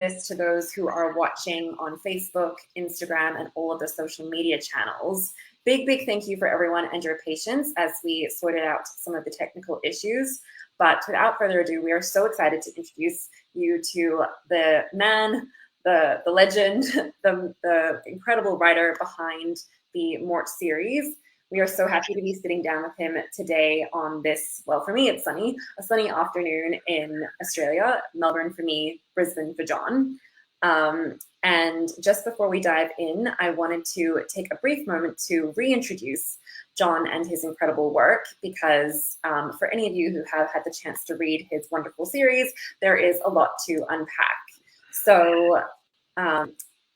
this to those who are watching on Facebook, Instagram, and all of the social media channels. Big thank you for everyone and your patience as we sorted out some of the technical issues. But without further ado, we are so excited to introduce you to the man, the legend, the incredible writer behind the Mort series. We are so happy to be sitting down with him today on this, well, for me, it's sunny, a sunny afternoon in Australia, Melbourne for me, Brisbane for John. And just before we dive in, I wanted to take a brief moment to reintroduce John and his incredible work, because for any of you who have had the chance to read his wonderful series, there is a lot to unpack. So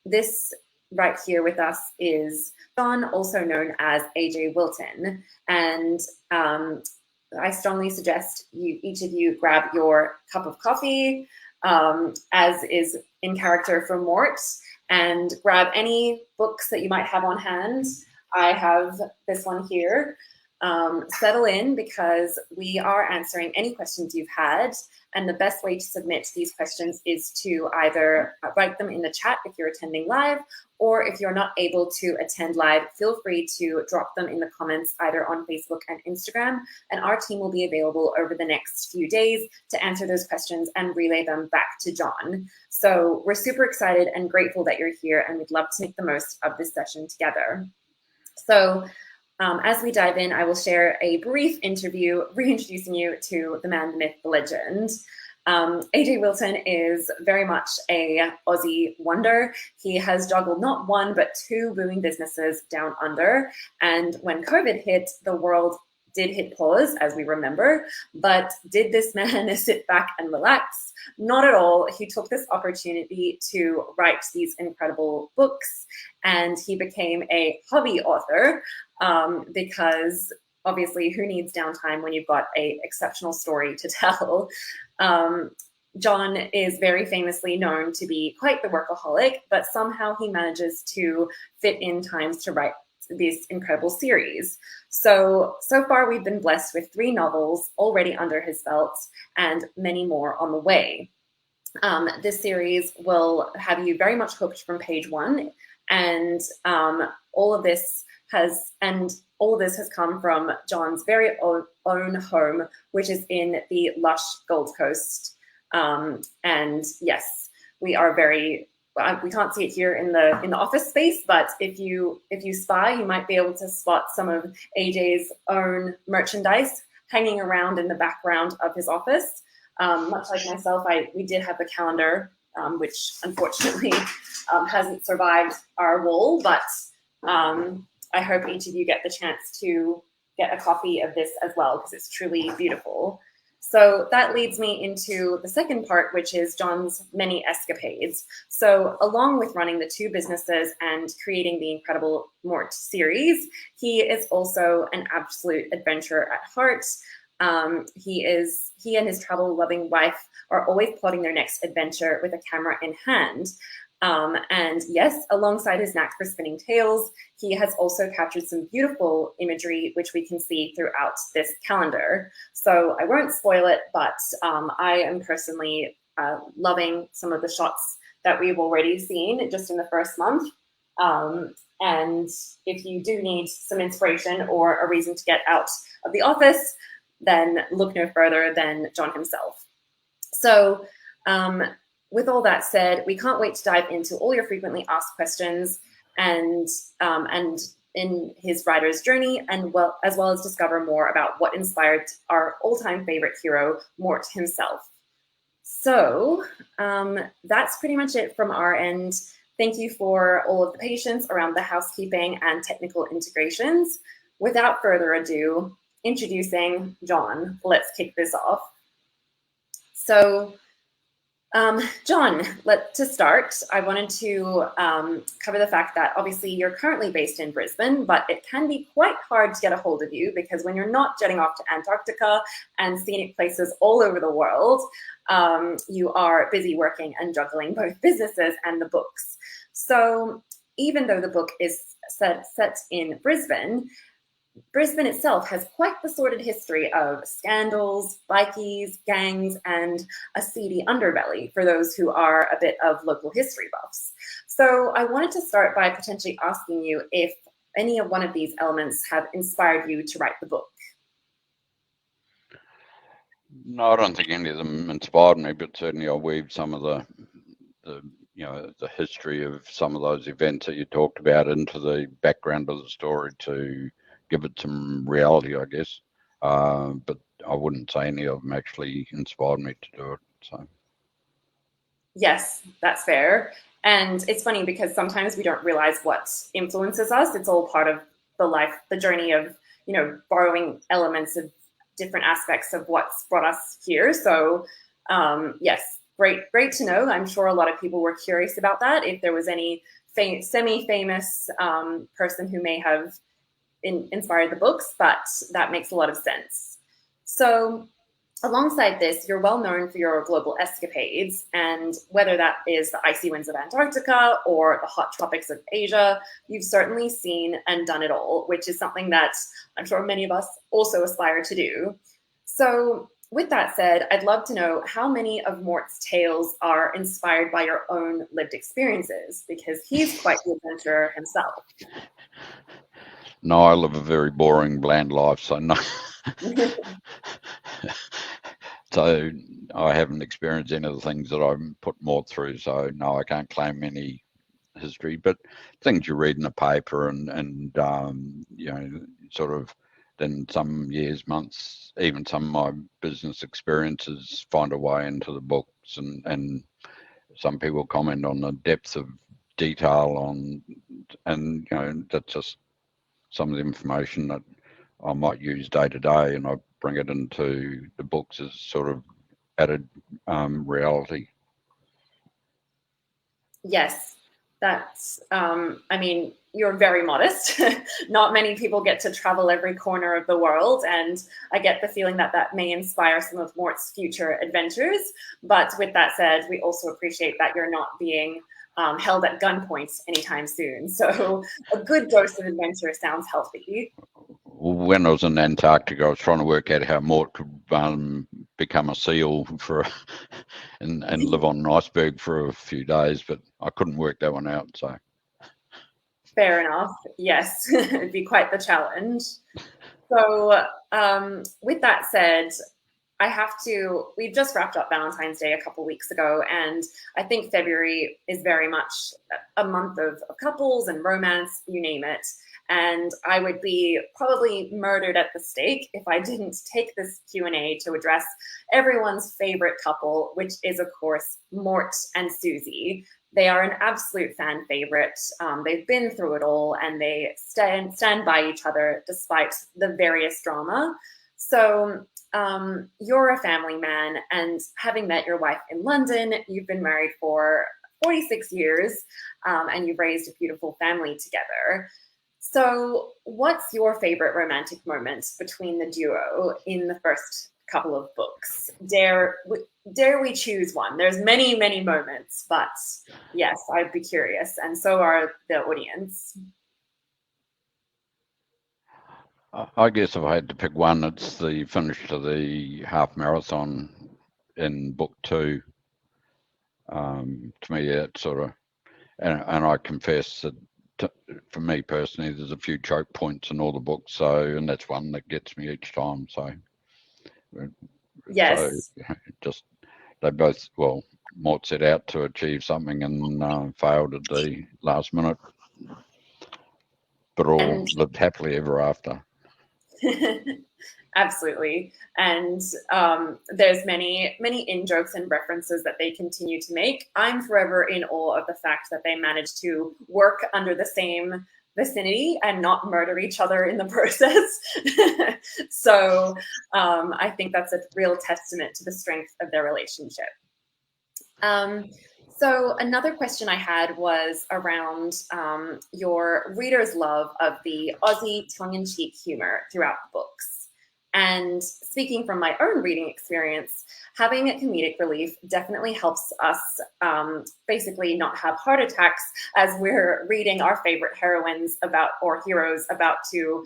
this right here with us is John, also known as A.J Wilton. And I strongly suggest each of you grab your cup of coffee, as is in character for Mort, and grab any books that you might have on hand. I have this one here. Settle in, because we are answering any questions you've had, and the best way to submit these questions is to either write them in the chat if you're attending live, or if you're not able to attend live, feel free to drop them in the comments either on Facebook and Instagram, and our team will be available over the next few days to answer those questions and relay them back to John. So we're super excited and grateful that you're here, and we'd love to make the most of this session together. So as we dive in, I will share a brief interview reintroducing you to the man, the myth, the legend. A.J Wilton is very much a Aussie wonder. He has juggled not one, but two booming businesses down under. And when COVID hit, the world did hit pause, as we remember. But did this man sit back and relax? Not at all. He took this opportunity to write these incredible books, and he became a hobby author, because obviously who needs downtime when you've got an exceptional story to tell? John is very famously known to be quite the workaholic, but somehow he manages to fit in times to write this incredible series. So far we've been blessed with 3 novels already under his belt and many more on the way. This series will have you very much hooked from page 1, and all of this has come from John's very own home, which is in the lush Gold Coast. And yes, we are we can't see it here in the office space, but if you spy, you might be able to spot some of AJ's own merchandise hanging around in the background of his office. Much like myself, we did have the calendar, which unfortunately hasn't survived our wall, but I hope each of you get the chance to get a copy of this as well, because it's truly beautiful. So that leads me into the second part, which is John's many escapades. So along with running the 2 businesses and creating the incredible Mort series, he is also an absolute adventurer at heart. He and his travel-loving wife are always plotting their next adventure with a camera in hand. And yes, alongside his knack for spinning tales, he has also captured some beautiful imagery, which we can see throughout this calendar. So I won't spoil it, but I am personally loving some of the shots that we've already seen just in the first month. And if you do need some inspiration or a reason to get out of the office, then look no further than John himself. So with all that said, we can't wait to dive into all your frequently asked questions and in his writer's journey, and as well as discover more about what inspired our all-time favorite hero, Mort himself. So that's pretty much it from our end. Thank you for all of the patience around the housekeeping and technical integrations. Without further ado, introducing John. Let's kick this off. So John, to start, I wanted to cover the fact that obviously you're currently based in Brisbane, but it can be quite hard to get a hold of you because when you're not jetting off to Antarctica and scenic places all over the world, you are busy working and juggling both businesses and the books. So even though the book is set in Brisbane, Brisbane itself has quite the sordid history of scandals, bikies, gangs, and a seedy underbelly for those who are a bit of local history buffs. So I wanted to start by potentially asking you if any of one of these elements have inspired you to write the book. No, I don't think any of them inspired me, but certainly I weaved some of the the history of some of those events that you talked about into the background of the story to give it some reality, I guess. But I wouldn't say any of them actually inspired me to do it. So. Yes, that's fair. And it's funny because sometimes we don't realize what influences us. It's all part of the journey of, borrowing elements of different aspects of what's brought us here. So, yes, great to know. I'm sure a lot of people were curious about that. If there was any semi-famous person who may have inspired the books, but that makes a lot of sense. So, alongside this, you're well known for your global escapades, and whether that is the icy winds of Antarctica or the hot tropics of Asia, you've certainly seen and done it all, which is something that I'm sure many of us also aspire to do. So with that said, I'd love to know how many of Mort's tales are inspired by your own lived experiences, because he's quite the adventurer himself. No, I live a very boring, bland life, so no. So I haven't experienced any of the things that I've put Mort through. So no, I can't claim any history, but things you read in the paper and sort of then some years, months, even some of my business experiences find a way into the books, and some people comment on the depth of detail and that's just some of the information that I might use day to day, and I bring it into the books as sort of added reality. Yes, that's, you're very modest. Not many people get to travel every corner of the world, and I get the feeling that that may inspire some of Mort's future adventures. But with that said, we also appreciate that you're not being held at gunpoint anytime soon. So a good dose of adventure sounds healthy. When I was in Antarctica, I was trying to work out how Mort could become a seal and live on an iceberg for a few days, but I couldn't work that one out. So fair enough. Yes, it'd be quite the challenge. So with that said, we've just wrapped up Valentine's Day a couple weeks ago, and I think February is very much a month of couples and romance, you name it. And I would be probably murdered at the stake if I didn't take this Q&A to address everyone's favorite couple, which is, of course, Mort and Susie. They are an absolute fan favorite. They've been through it all, and they stand by each other despite the various drama. So you're a family man, and having met your wife in London, you've been married for 46 years, and you've raised a beautiful family together. So what's your favorite romantic moment between the duo in the first couple of books? Dare we choose one? There's many, many moments, but yes, I'd be curious, and so are the audience. I guess if I had to pick one, it's the finish to the half marathon in book 2. To me, that sort of, and I confess that for me personally, there's a few choke points in all the books, and that's one that gets me each time. Yes. Just they both, well, Mort set out to achieve something and failed at the last minute, but all lived happily ever after. Absolutely. And there's many in-jokes and references that they continue to make. I'm forever in awe of the fact that they managed to work under the same vicinity and not murder each other in the process. So I think that's a real testament to the strength of their relationship. So another question I had was around your readers' love of the Aussie tongue-in-cheek humor throughout the books. And speaking from my own reading experience, having a comedic relief definitely helps us basically not have heart attacks as we're reading our favorite heroines about, or heroes about to,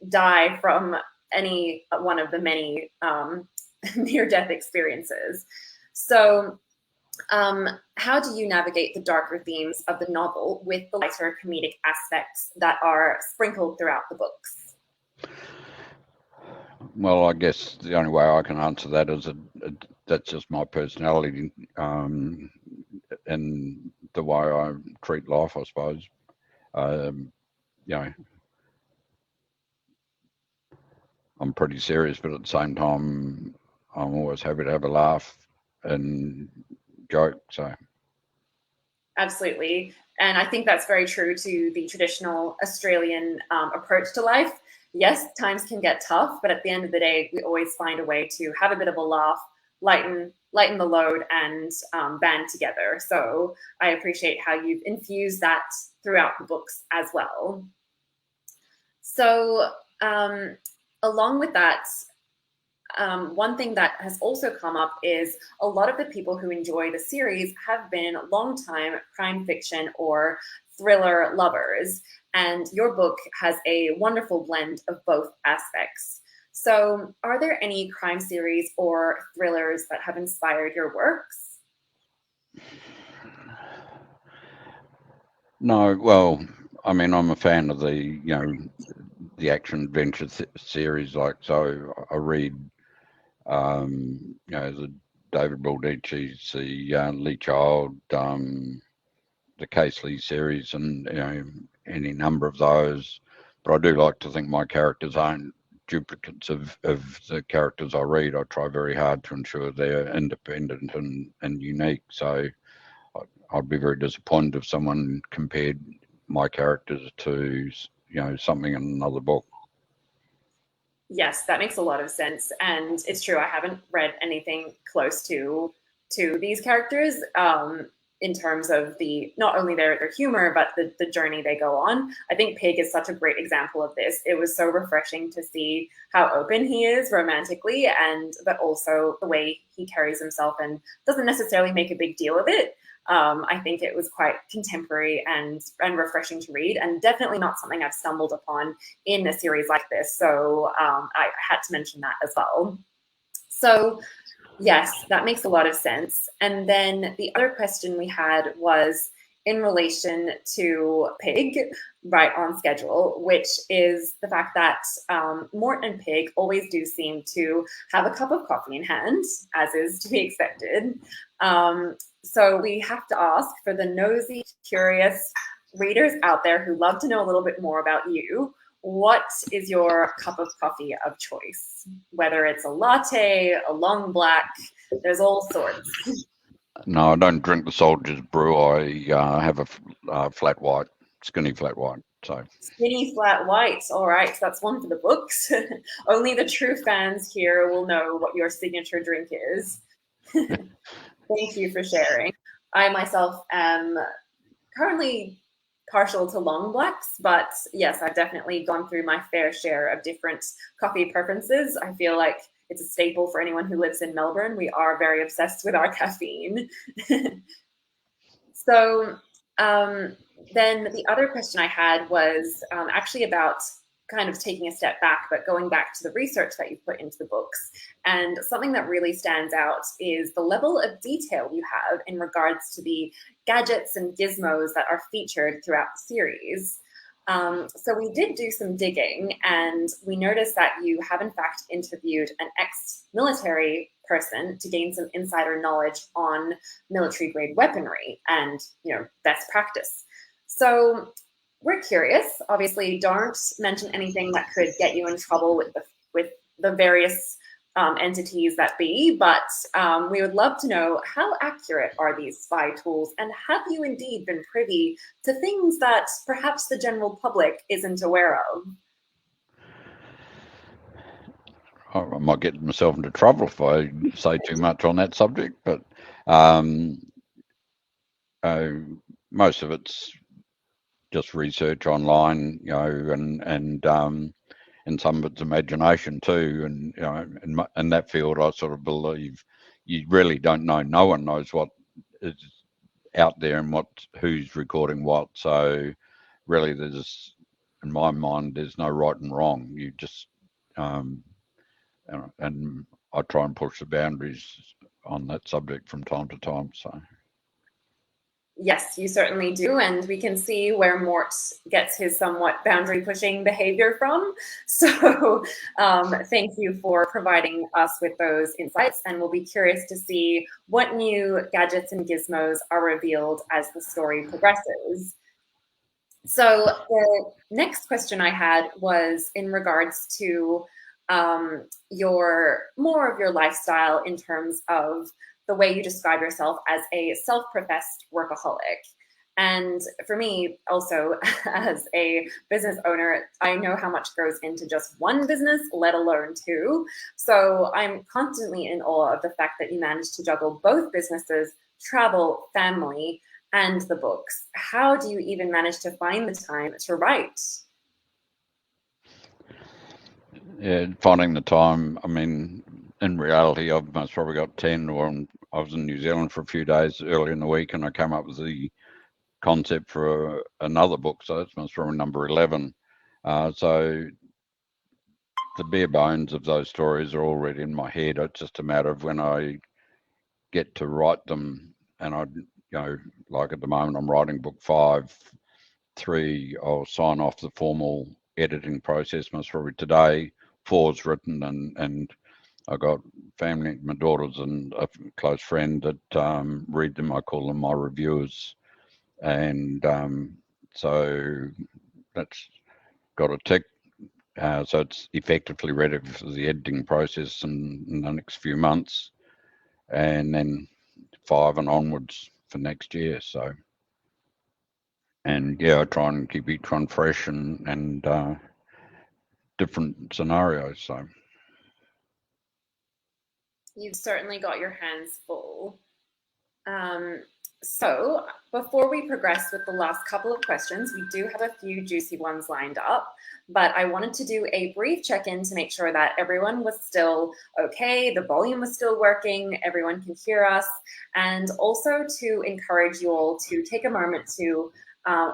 die from any one of the many near-death experiences. So how do you navigate the darker themes of the novel with the lighter comedic aspects that are sprinkled throughout the books? Well, I guess the only way I can answer that is that's just my personality, and the way I treat life, I suppose. I'm pretty serious, but at the same time, I'm always happy to have a laugh and joke. So, absolutely. And I think that's very true to the traditional Australian approach to life. Yes, times can get tough, but at the end of the day, we always find a way to have a bit of a laugh, lighten the load, and band together. So I appreciate how you've infused that throughout the books as well. So along with that, one thing that has also come up is a lot of the people who enjoy the series have been longtime crime fiction or thriller lovers, and your book has a wonderful blend of both aspects. So, are there any crime series or thrillers that have inspired your works? No, well, I mean, I'm a fan of the action adventure series. Like, so I read, the David Baldacci's, the Lee Child, the Casely series, and any number of those. But I do like to think my characters aren't duplicates of the characters I read. I try very hard to ensure they're independent and unique. So I'd be very disappointed if someone compared my characters to something in another book. Yes, that makes a lot of sense, and it's true. I haven't read anything close to these characters in terms of the not only their humor but the journey they go on. I think Pig is such a great example of this. It was so refreshing to see how open he is romantically, and but also the way he carries himself and doesn't necessarily make a big deal of it. I think it was quite contemporary and refreshing to read, and definitely not something I've stumbled upon in a series like this. So I had to mention that as well. So yes, that makes a lot of sense. And then the other question we had was in relation to Pig, right on schedule, which is the fact that Mort and Pig always do seem to have a cup of coffee in hand, as is to be expected. So we have to ask for the nosy, curious readers out there who love to know a little bit more about you, what is your cup of coffee of choice? Whether it's a latte, a long black, there's all sorts. No, I don't drink the Soldier's Brew. I have a flat white, skinny flat white. So Skinny flat white. All right, so that's one for the books. Only the true fans here will know what your signature drink is. Thank you for sharing. I myself am currently partial to long blacks, but yes, I've definitely gone through my fair share of different coffee preferences. I feel like it's a staple for anyone who lives in Melbourne. We are very obsessed with our caffeine. So then the other question I had was actually about kind of taking a step back, but going back to the research that you put into the books. And something that really stands out is the level of detail you have in regards to the gadgets and gizmos that are featured throughout the series. So we did do some digging, and we noticed that you have in fact interviewed an ex-military person to gain some insider knowledge on military grade weaponry and best practice. So we're curious. Obviously, don't mention anything that could get you in trouble with the various entities that be, but we would love to know how accurate are these spy tools, and have you indeed been privy to things that perhaps the general public isn't aware of? I might get myself into trouble if I say too much on that subject, but most of it's just research online, and in some of its imagination too. And you know, in that field, I sort of believe you really don't know. No one knows what is out there and who's recording what. So really, there's, in my mind, there's no right and wrong. You just and I try and push the boundaries on that subject from time to time. So. Yes, you certainly do. And we can see where Mort gets his somewhat boundary pushing behavior from. So thank you for providing us with those insights. And we'll be curious to see what new gadgets and gizmos are revealed as the story progresses. So the next question I had was in regards to more of your lifestyle in terms of the way you describe yourself as a self-professed workaholic. And for me, also as a business owner, I know how much goes into just one business, let alone two. So I'm constantly in awe of the fact that you managed to juggle both businesses, travel, family, and the books. How do you even manage to find the time to write? Yeah, finding the time. I mean, in reality, I've most probably got 10, or I was in New Zealand for a few days early in the week, and I came up with the concept for another book, so that's most probably number 11. So the bare bones of those stories are already in my head. It's just a matter of when I get to write them, and like at the moment, I'm writing book 5. 3, I'll sign off the formal editing process most probably today. 4's written, and I got family, my daughters and a close friend that read them. I call them my reviewers, and so that's got a tick. So it's effectively ready for the editing process in the next few months, and then 5 and onwards for next year. So, and yeah, I try and keep each one fresh and different scenarios. So You've certainly got your hands full. So before we progress with the last couple of questions, we do have a few juicy ones lined up, but I wanted to do a brief check-in to make sure that everyone was still okay, the volume was still working, everyone can hear us, and also to encourage you all to take a moment to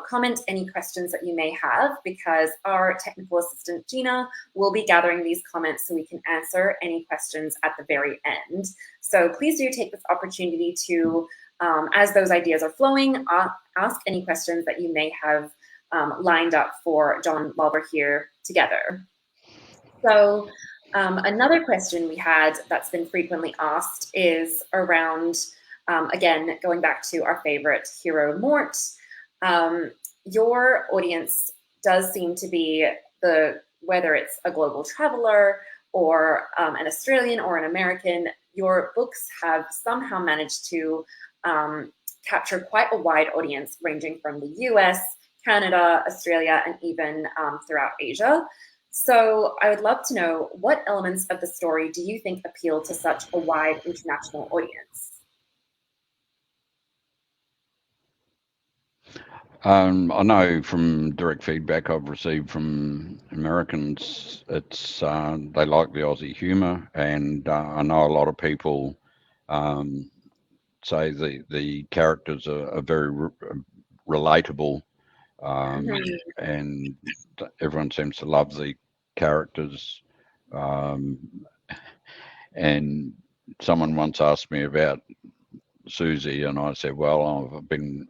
comment any questions that you may have, because our technical assistant Gina will be gathering these comments so we can answer any questions at the very end. So please do take this opportunity to, as those ideas are flowing, ask any questions that you may have lined up for John while we're here together. So another question we had that's been frequently asked is around, again, going back to our favorite hero, Mort. Your audience does seem to be whether it's a global traveler or an Australian or an American, your books have somehow managed to capture quite a wide audience ranging from the US, Canada, Australia, and even throughout Asia. So I would love to know, what elements of the story do you think appeal to such a wide international audience? I know from direct feedback I've received from Americans, it's they like the Aussie humour, and I know a lot of people say the characters are very relatable, and everyone seems to love the characters. And someone once asked me about Susie, and I said, well,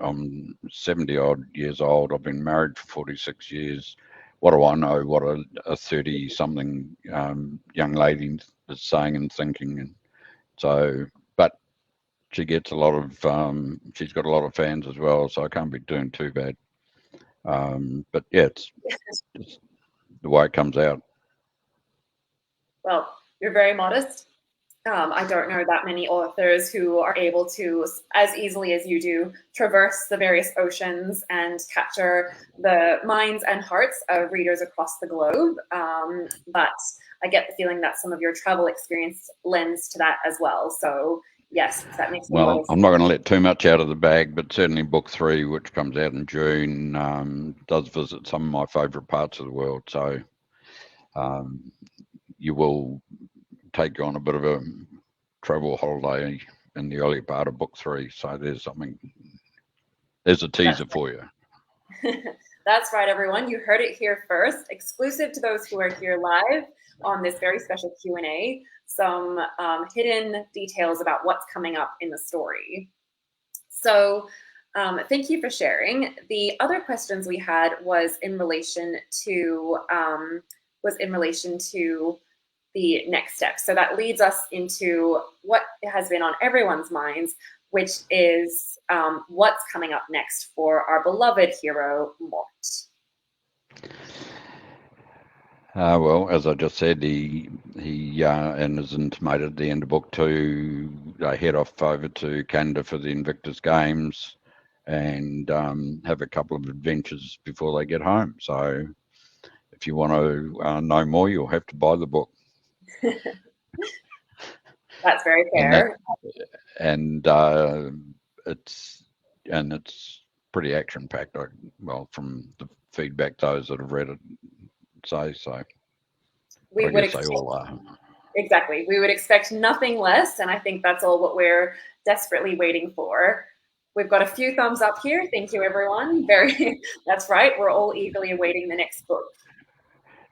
I'm 70 odd years old. I've been married for 46 years. What do I know what a 30 something young lady is saying and thinking? And so, but she gets a lot of, she's got a lot of fans as well, so I can't be doing too bad. But yeah, it's the way it comes out. Well, you're very modest. I don't know that many authors who are able to, as easily as you do, traverse the various oceans and capture the minds and hearts of readers across the globe. But I get the feeling that some of your travel experience lends to that as well. So yes, that makes me well. I'm not going to let too much out of the bag, but certainly book 3, which comes out in June, does visit some of my favourite parts of the world. So you will take you on a bit of a travel holiday in the early part of book 3. So there's a teaser for you. That's right, everyone. You heard it here first, exclusive to those who are here live on this very special Q&A, some hidden details about what's coming up in the story. So thank you for sharing. The other questions we had was in relation to the next step. So that leads us into what has been on everyone's minds, which is what's coming up next for our beloved hero, Mort. Well, as I just said, he and has intimated at the end of book 2, they head off over to Canada for the Invictus Games and have a couple of adventures before they get home. So if you want to know more, you'll have to buy the book. That's very fair. And it's pretty action-packed. Well, from the feedback those that have read it say so. We would expect, they all are. Exactly. We would expect nothing less, and I think that's all what we're desperately waiting for. We've got a few thumbs up here. Thank you, everyone. That's right. We're all eagerly awaiting the next book.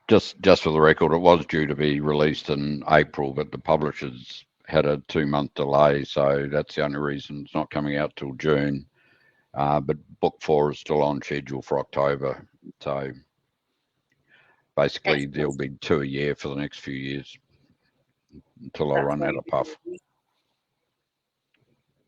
Just for the record, it was due to be released in April, but the publishers had a 2-month delay, so that's the only reason it's not coming out till June. But book 4 is still on schedule for October. So basically, there'll be 2 a year for the next few years until I run out of puff.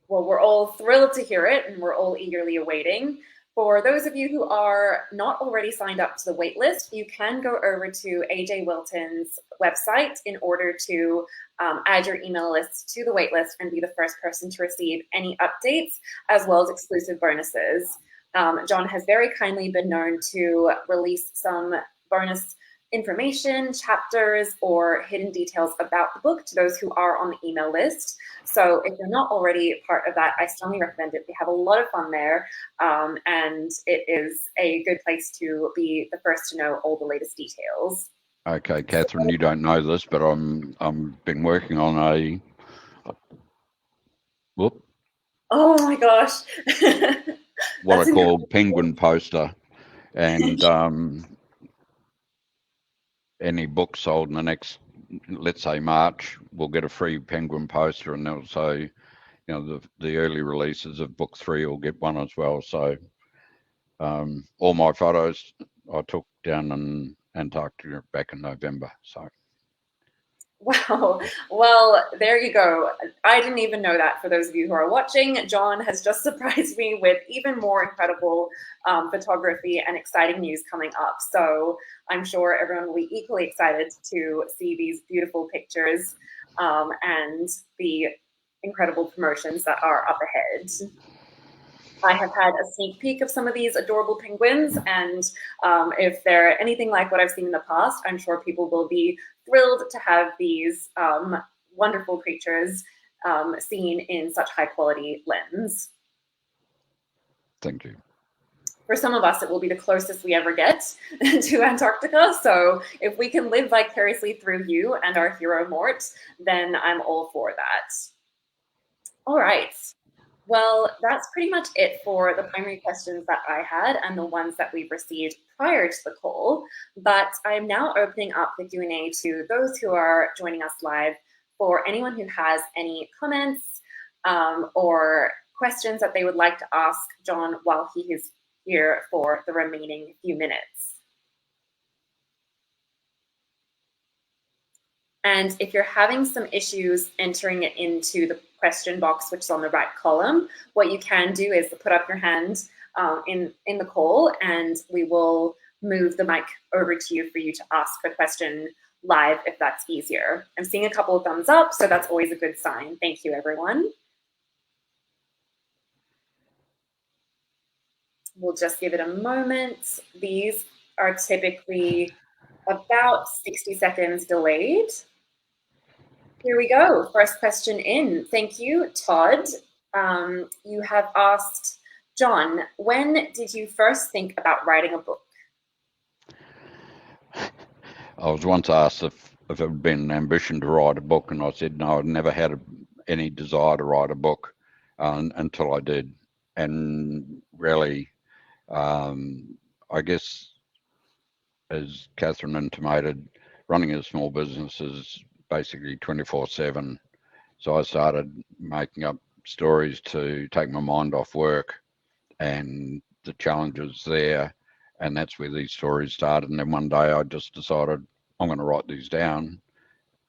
Well, we're all thrilled to hear it, and we're all eagerly awaiting. For those of you who are not already signed up to the waitlist, you can go over to A.J Wilton's website in order to add your email list to the waitlist and be the first person to receive any updates, as well as exclusive bonuses. John has very kindly been known to release some bonus information, chapters, or hidden details about the book to those who are on the email list. So if you're not already part of that, I strongly recommend it. We have a lot of fun there, and it is a good place to be the first to know all the latest details. Okay, Catherine, you don't know this, but I'm been working on a whoop. Oh my gosh. What I call penguin poster, and any book sold in the next, let's say March, will get a free penguin poster, and also, the early releases of book 3 will get one as well. So all my photos I took down in Antarctica back in November. So. Wow. Well, there you go. I didn't even know that. For those of you who are watching, John has just surprised me with even more incredible photography and exciting news coming up. So I'm sure everyone will be equally excited to see these beautiful pictures and the incredible promotions that are up ahead. I have had a sneak peek of some of these adorable penguins, and if they're anything like what I've seen in the past, I'm sure people will be thrilled to have these wonderful creatures seen in such high quality lens. Thank you. For some of us, it will be the closest we ever get to Antarctica. So if we can live vicariously through you and our hero Mort, then I'm all for that. All right. Well, that's pretty much it for the primary questions that I had and the ones that we've received prior to the call. But I'm now opening up the Q&A to those who are joining us live for anyone who has any comments or questions that they would like to ask John while he is here for the remaining few minutes. And if you're having some issues entering it into the question box, which is on the right column, what you can do is put up your hand in the call, and we will move the mic over to you for you to ask a question live if that's easier. I'm seeing a couple of thumbs up, so that's always a good sign. Thank you, everyone. We'll just give it a moment. These are typically about 60 seconds delayed. Here we go. First question in. Thank you, Todd. You have asked, John, when did you first think about writing a book? I was once asked if it had been an ambition to write a book, and I said no, I'd never had any desire to write a book until I did. And really, I guess, as Catherine intimated, running a small business is basically 24/7. So I started making up stories to take my mind off work and the challenges there. And that's where these stories started. And then one day I just decided I'm going to write these down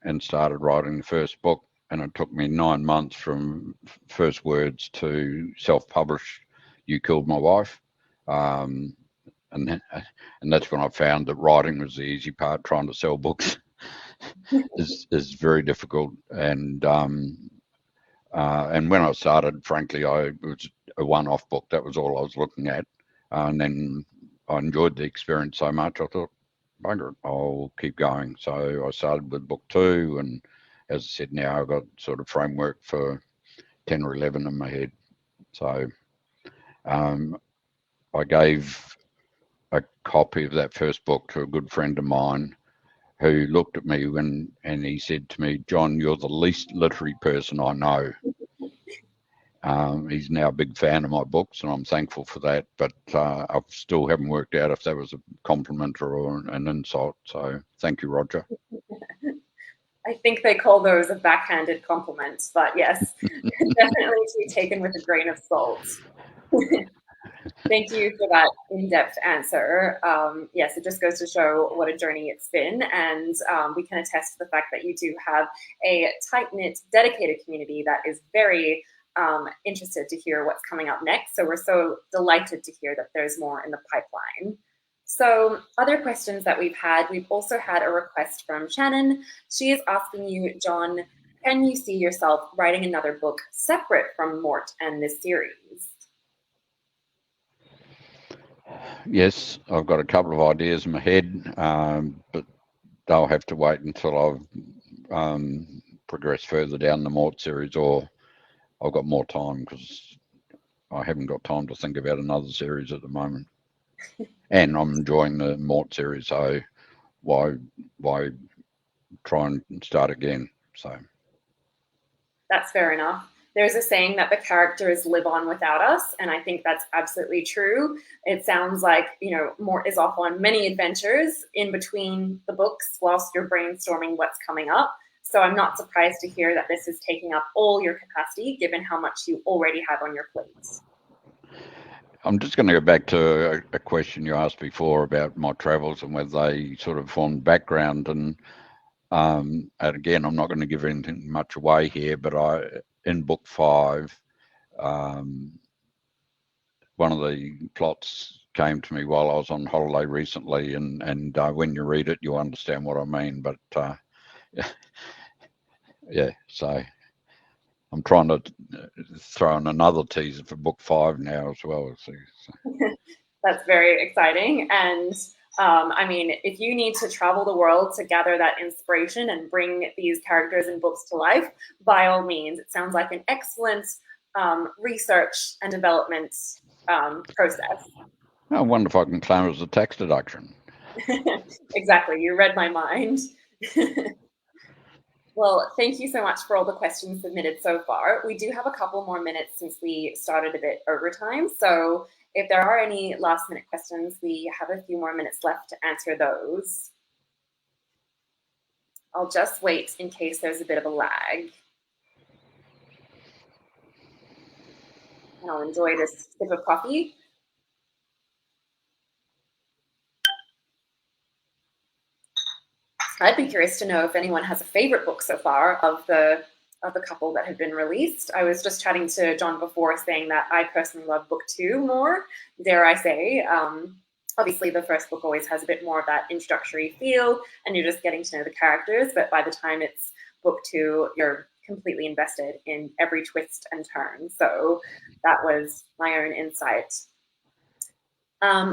and started writing the first book. And it took me 9 months from first words to self-publish You Killed My Wife. And that's when I found that writing was the easy part. Trying to sell books is very difficult. And when I started, frankly, it was a one-off book. That was all I was looking at. And then I enjoyed the experience so much, I thought, bugger it, I'll keep going. So I started with book 2, and as I said, now I've got sort of framework for 10 or 11 in my head. So I gave a copy of that first book to a good friend of mine who looked at me and he said to me, John, you're the least literary person I know. He's now a big fan of my books, and I'm thankful for that. But I still haven't worked out if that was a compliment or an insult. So thank you, Roger. I think they call those a backhanded compliment, but yes, definitely to be taken with a grain of salt. Thank you for that in-depth answer. Yes, it just goes to show what a journey it's been, and we can attest to the fact that you do have a tight-knit, dedicated community that is very interested to hear what's coming up next. So we're so delighted to hear that there's more in the pipeline. So other questions that we've also had a request from Shannon. She is asking you, John, can you see yourself writing another book separate from Mort and this series? Yes, I've got a couple of ideas in my head, but they'll have to wait until I've progressed further down the Mort series, or I've got more time, because I haven't got time to think about another series at the moment. And I'm enjoying the Mort series, so why try and start again? So that's fair enough. There's a saying that the characters live on without us, and I think that's absolutely true. It sounds like, Mort is off on many adventures in between the books whilst you're brainstorming what's coming up. So I'm not surprised to hear that this is taking up all your capacity, given how much you already have on your plate. I'm just going to go back to a question you asked before about my travels and whether they sort of formed background. And again, I'm not going to give anything much away here, but in book 5, one of the plots came to me while I was on holiday recently, and when you read it, you'll understand what I mean. But yeah, so I'm trying to throw in another teaser for book 5 now as well. So. That's very exciting. And I mean, if you need to travel the world to gather that inspiration and bring these characters and books to life, by all means. It sounds like an excellent research and development process. I wonder if I can claim it as a tax deduction. Exactly. You read my mind. Well, thank you so much for all the questions submitted so far. We do have a couple more minutes since we started a bit overtime. So if there are any last minute questions, we have a few more minutes left to answer those. I'll just wait in case there's a bit of a lag. And I'll enjoy this sip of coffee. I'd be curious to know if anyone has a favorite book so far of the couple that have been released. I was just chatting to John before, saying that I personally love book 2 more, dare I say. Obviously, the first book always has a bit more of that introductory feel, and you're just getting to know the characters. But by the time it's book 2, you're completely invested in every twist and turn. So that was my own insight.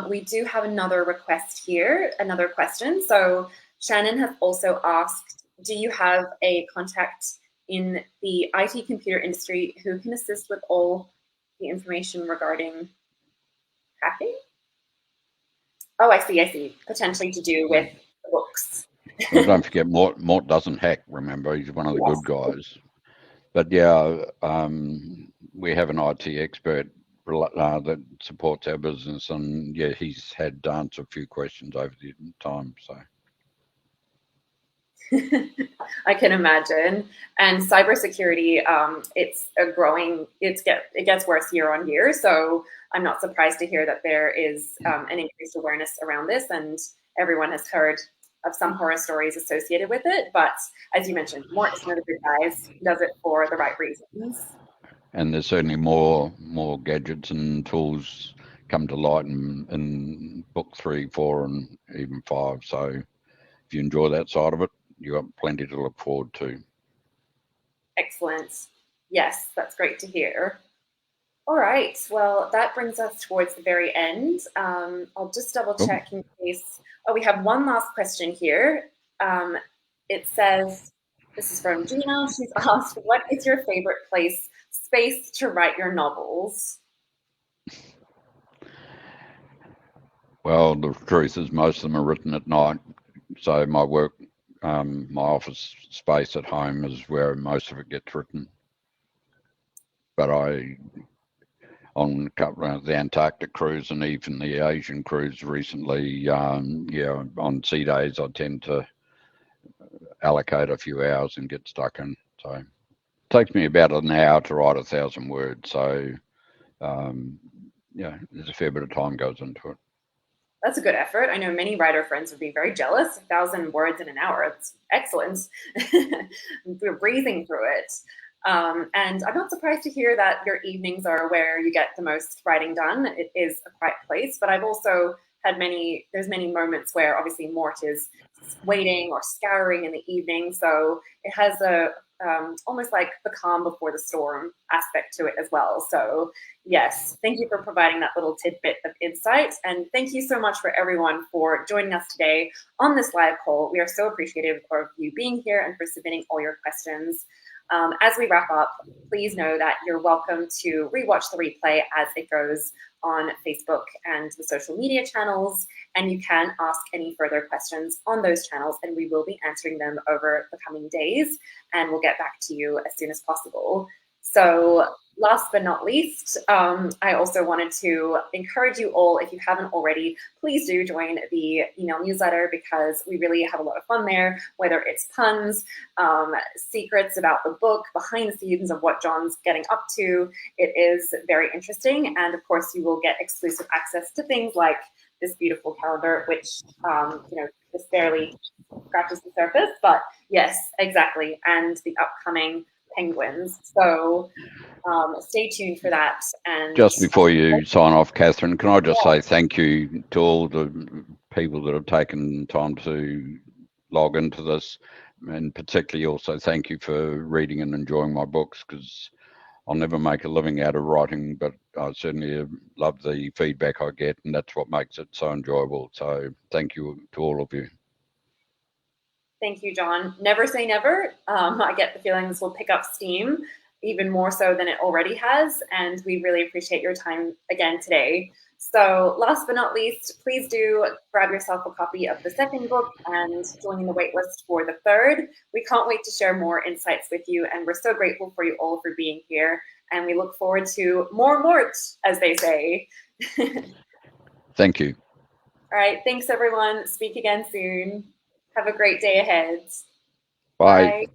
We do have another request here, another question. So Shannon has also asked, do you have a contact in the IT computer industry who can assist with all the information regarding hacking? Oh, I see. Potentially to do with the books. Well, don't forget, Mort doesn't hack, remember, he's one of the good guys. But yeah, we have an IT expert that supports our business, and yeah, he's had to answer a few questions over the time. So I can imagine. And cybersecurity, it's a growing. It gets worse year on year. So I'm not surprised to hear that there is an increased awareness around this, and everyone has heard of some horror stories associated with it. But as you mentioned, Mort is one of the good guys. He does it for the right reasons. and there's certainly more gadgets and tools come to light in book 3, 4, and even 5. So if you enjoy that side of it, you've got plenty to look forward to. Excellent. Yes, that's great to hear. All right. Well, that brings us towards the very end. I'll just double check in case. Oh, we have one last question here. It says, this is from Gina. She's asked, what is your favorite space to write your novels? Well, the truth is most of them are written at night. So my work, my office space at home is where most of it gets written. But on a couple of the Antarctic cruise and even the Asian cruise recently, yeah, on sea days I tend to allocate a few hours and get stuck in. So it takes me about an hour to write 1,000 words. So yeah, there's a fair bit of time goes into it. That's a good effort. I know many writer friends would be very jealous. 1,000 words in an hour. It's excellent. We're breezing through it. And I'm not surprised to hear that your evenings are where you get the most writing done. It is a quiet place, but I've also had there's many moments where obviously Mort is waiting or scouring in the evening. So it has a almost like the calm before the storm aspect to it as well. So yes, thank you for providing that little tidbit of insight. And thank you so much for everyone for joining us today on this live call. We are so appreciative of you being here and for submitting all your questions. As we wrap up, please know that you're welcome to rewatch the replay as it goes on Facebook and the social media channels, and you can ask any further questions on those channels, and we will be answering them over the coming days, and we'll get back to you as soon as possible. So last but not least, I also wanted to encourage you all, if you haven't already, please do join the email newsletter because we really have a lot of fun there, whether it's puns, secrets about the book, behind the scenes of what John's getting up to. It is very interesting. And of course, you will get exclusive access to things like this beautiful calendar, which, just barely scratches the surface. But yes, exactly. And the upcoming penguins. So stay tuned for that. And just before you sign off, Catherine, can I just say thank you to all the people that have taken time to log into this, and particularly also thank you for reading and enjoying my books, because I'll never make a living out of writing, but I certainly love the feedback I get, and that's what makes it so enjoyable. So thank you to all of you. Thank you, John. Never say never. I get the feeling this will pick up steam even more so than it already has, and we really appreciate your time again today. So last but not least, please do grab yourself a copy of the second book and join the waitlist for the third. We can't wait to share more insights with you, and we're so grateful for you all for being here, and we look forward to more Mort, as they say. Thank you. All right, thanks everyone. Speak again soon. Have a great day ahead. Bye. Bye.